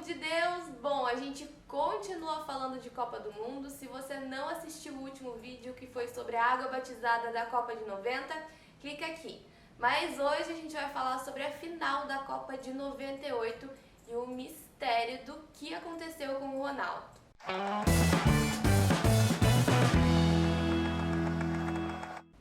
de Deus! Bom, a gente continua falando de Copa do Mundo. Se você não assistiu o último vídeo que foi sobre a água batizada da Copa de 90, clica aqui. Mas hoje a gente vai falar sobre a final da Copa de 98 e o mistério do que aconteceu com o Ronaldo.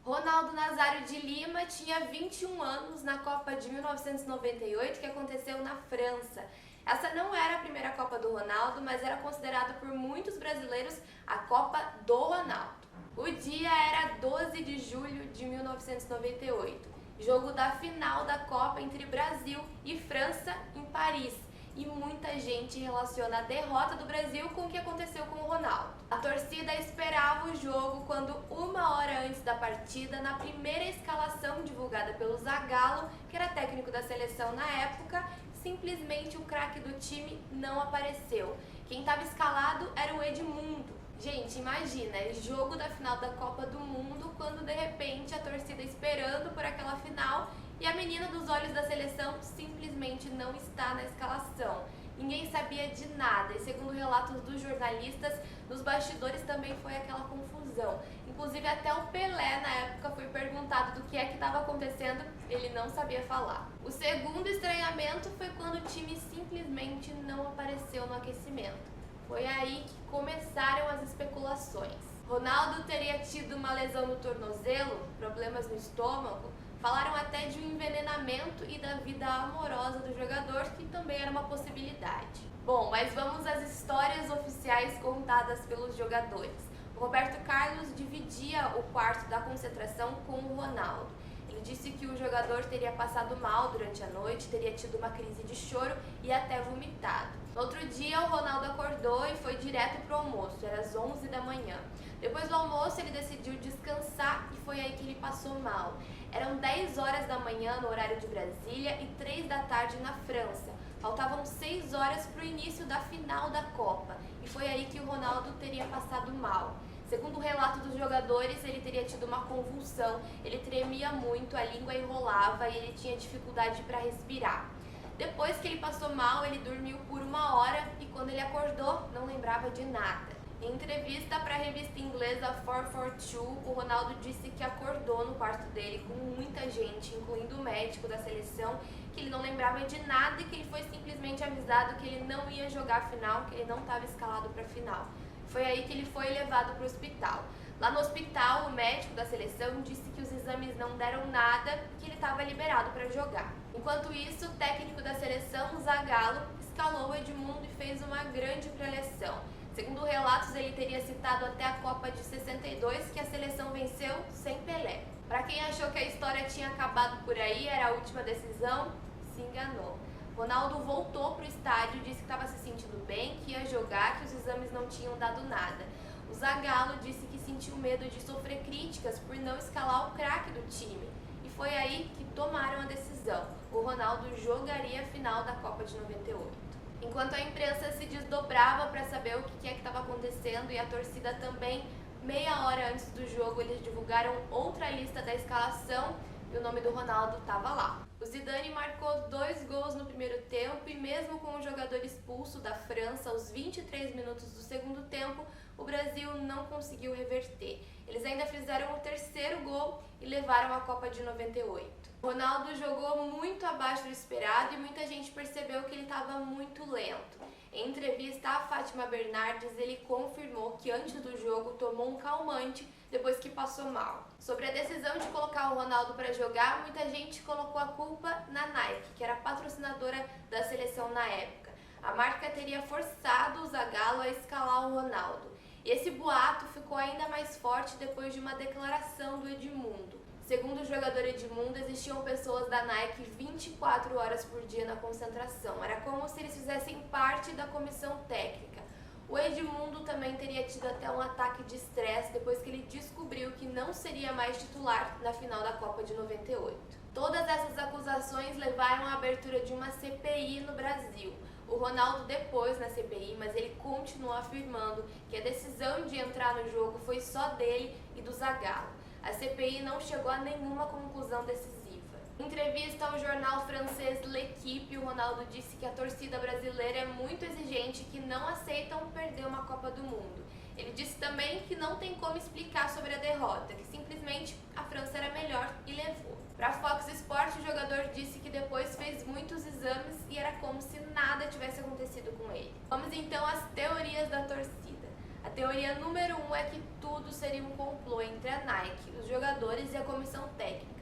Ronaldo Nazário de Lima tinha 21 anos na Copa de 1998, que aconteceu na França. Essa não era a primeira Copa do Ronaldo, mas era considerada por muitos brasileiros a Copa do Ronaldo. O dia era 12 de julho de 1998, jogo da final da Copa entre Brasil e França em Paris. E muita gente relaciona a derrota do Brasil com o que aconteceu com o Ronaldo. A torcida esperava o jogo quando, uma hora antes da partida, na primeira escalação divulgada pelo Zagallo, que era técnico da seleção na época, simplesmente o craque do time não apareceu. Quem estava escalado era o Edmundo. Gente, imagina, jogo da final da Copa do Mundo, quando de repente a torcida esperando por aquela final e a menina dos olhos da seleção simplesmente não está na escalação. Ninguém sabia de nada e, segundo relatos dos jornalistas, nos bastidores também foi aquela confusão. Inclusive até o Pelé na época foi perguntado do que é que estava acontecendo, ele não sabia falar. O segundo estranhamento foi quando o time simplesmente não apareceu no aquecimento. Foi aí que começaram as especulações. Ronaldo teria tido uma lesão no tornozelo, problemas no estômago. Falaram até de um envenenamento e da vida amorosa do jogador, que também era uma possibilidade. Bom, mas vamos às histórias oficiais contadas pelos jogadores. O Roberto Carlos dividia o quarto da concentração com o Ronaldo. Ele disse que o jogador teria passado mal durante a noite, teria tido uma crise de choro e até vomitado. No outro dia, o Ronaldo acordou e foi direto para o almoço, era às 11 da manhã. Depois do almoço, ele decidiu descansar e foi aí que ele passou mal. Eram 10 horas da manhã no horário de Brasília e 3 da tarde na França. Faltavam 6 horas para o início da final da Copa e foi aí que o Ronaldo teria passado mal. Segundo o relato dos jogadores, ele teria tido uma convulsão, ele tremia muito, a língua enrolava e ele tinha dificuldade para respirar. Depois que ele passou mal, ele dormiu por 1 hora e quando ele acordou, não lembrava de nada. Em entrevista para a revista inglesa 442, o Ronaldo disse que acordou no quarto dele com muita gente, incluindo o médico da seleção, que ele não lembrava de nada e que ele foi simplesmente avisado que ele não ia jogar a final, que ele não estava escalado para a final. Foi aí que ele foi levado para o hospital. Lá no hospital, o médico da seleção disse que os exames não deram nada e que ele estava liberado para jogar. Enquanto isso, o técnico da seleção, Zagallo, escalou o Edmundo e fez uma grande preleção. Segundo relatos, ele teria citado até a Copa de 62, que a seleção venceu sem Pelé. Para quem achou que a história tinha acabado por aí, era a última decisão, se enganou. Ronaldo voltou para o estádio, disse que estava se sentindo bem, que ia jogar, que os exames não tinham dado nada. O Zagallo disse que sentiu medo de sofrer críticas por não escalar o craque do time. E foi aí que tomaram a decisão. O Ronaldo jogaria a final da Copa de 98. Enquanto a imprensa se desdobrava para saber o que é que estava acontecendo e a torcida também, meia hora antes do jogo eles divulgaram outra lista da escalação e o nome do Ronaldo estava lá. O Zidane marcou 2 gols no primeiro tempo e mesmo com o jogador expulso da França aos 23 minutos do segundo tempo, o Brasil não conseguiu reverter. Eles ainda fizeram o terceiro gol e levaram a Copa de 98. Ronaldo jogou muito abaixo do esperado e muita gente percebeu que ele estava muito lento. Em entrevista à Fátima Bernardes, ele confirmou que antes do jogo tomou um calmante depois que passou mal. Sobre a decisão de colocar o Ronaldo para jogar, muita gente colocou a culpa na Nike, que era patrocinadora da seleção na época. A marca teria forçado o Zagallo a escalar o Ronaldo. E esse boato ficou ainda mais forte depois de uma declaração do Edmundo. Segundo o jogador Edmundo, existiam pessoas da Nike 24 horas por dia na concentração. Era como se eles fizessem parte da comissão técnica. O Edmundo também teria tido até um ataque de estresse depois que ele descobriu que não seria mais titular na final da Copa de 98. Todas essas acusações levaram à abertura de uma CPI no Brasil. O Ronaldo depôs na CPI, mas ele continuou afirmando que a decisão de entrar no jogo foi só dele e do Zagallo. A CPI não chegou a nenhuma conclusão decisiva. Em entrevista ao jornal francês L'Équipe, o Ronaldo disse que a torcida brasileira é muito exigente e que não aceitam perder uma Copa do Mundo. Ele disse também que não tem como explicar sobre a derrota, que simplesmente a França era melhor e levou. Para a Fox Sports, o jogador disse que depois fez muitos exames e era como se nada tivesse acontecido com ele. Vamos então às teorias da torcida. A teoria número 1 é que tudo seria um complô entre a Nike, os jogadores e a comissão técnica.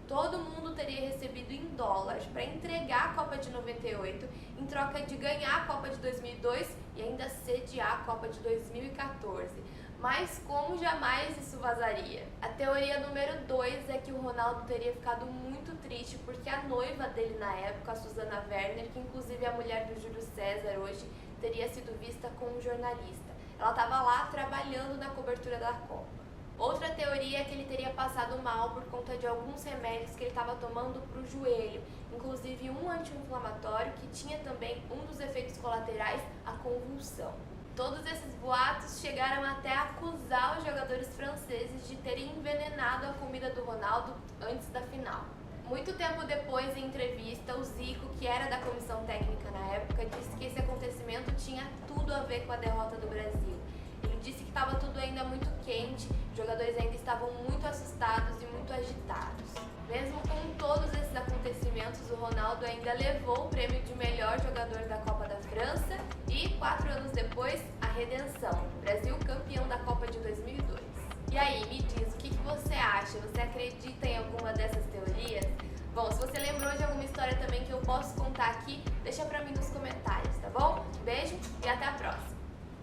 Todo mundo teria recebido em dólares para entregar a Copa de 98 em troca de ganhar a Copa de 2002 e ainda sediar a Copa de 2014. Mas como jamais isso vazaria? A teoria número 2 é que o Ronaldo teria ficado muito triste porque a noiva dele na época, a Susana Werner, que inclusive é a mulher do Júlio César hoje, teria sido vista com um jornalista. Ela estava lá trabalhando na cobertura da Copa. Outra teoria é que ele teria passado mal por conta de alguns remédios que ele estava tomando para o joelho, inclusive um anti-inflamatório que tinha também um dos efeitos colaterais, a convulsão. Todos esses boatos chegaram até a acusar os jogadores franceses de terem envenenado a comida do Ronaldo antes da final. Muito tempo depois, em entrevista, o Zico, que era da comissão técnica na época, disse que esse acontecimento tinha tudo a ver com a derrota do Brasil. Ele disse que estava tudo ainda muito quente, os jogadores ainda estavam muito assustados e muito agitados. Mesmo com todos esses acontecimentos, o Ronaldo ainda levou o prêmio de melhor jogador da Copa da França e, 4 anos depois, a redenção. Brasil campeão da Copa de 2002. E aí, me diz, o que você acha? Você acredita em alguma dessas teorias? Bom, se você lembrou de alguma história também que eu posso contar aqui, deixa pra mim nos comentários, tá bom? Beijo e até a próxima!